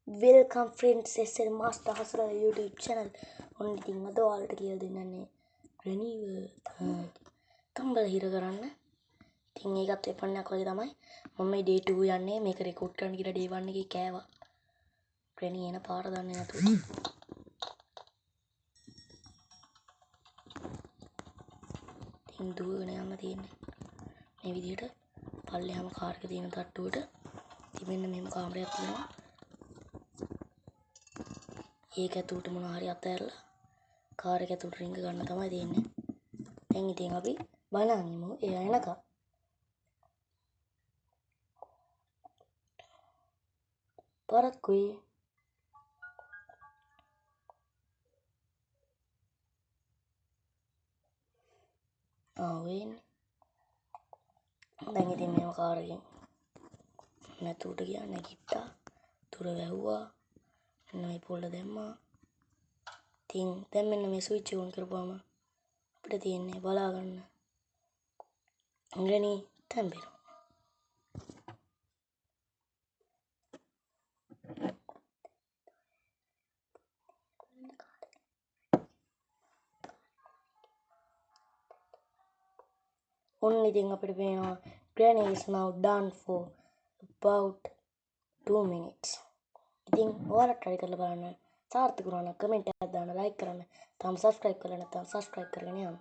Welcome friends, SL Master Hustler YouTube channel. ඔන්න ඉතින් අද ඔයාලට කියලා දෙන්නන්නේ රණීව කම්බල හිර කරන්න. ඉතින් ඒකත් වෙපන්නයක් වගේ තමයි. මම මේ day 2 යන්නේ මේක රෙකෝඩ් කරන්න කියලා day 1 එකේ කෑවා. රණී එන පාර දන්නේ නැතුව. ඉතින් දුවගෙන යන්න තියෙන්නේ. මේ විදිහට පල්ලෙහාම කාර් එක තියෙන තට්ටුවට. ඉතින් මෙන්න මෙහෙම කාමරයක් තියෙනවා. ඒක ඇතුළට මොනවා හරි අතහැරලා කාර් එක ඇතුළට රිංග ගන්න තමයි තියෙන්නේ. දැන් ඉතින් අපි බලන් ඉමු එයා එනකම්. පරක්කුයි. වෙන්නේ. දැන් ඉතින් මේව කාර් එකෙන් නැතුවට ගියා නැගිට්ටා. තුර වැහුවා. මෙන්න මේ පොල්ල දැම්මා. ඉතින් දැන් මෙන්න මේ ස්විච් එක ඔන් කරපුවාම අපිට තියෙන්නේ බලා ගන්න. රණී තැම්බෙනවා. ඔන්න ඉතින් අපිට පේනවා Granny is now done for about 2 minutes. ඉතින් ඔයාලා try කරලා බලන්න. සාර්ථක වුණා නම් කමෙන්ට් එකක් දාන්න, like කරන්න. තාම subscribe කරලා නැත්නම් subscribe කරගෙන යන්න.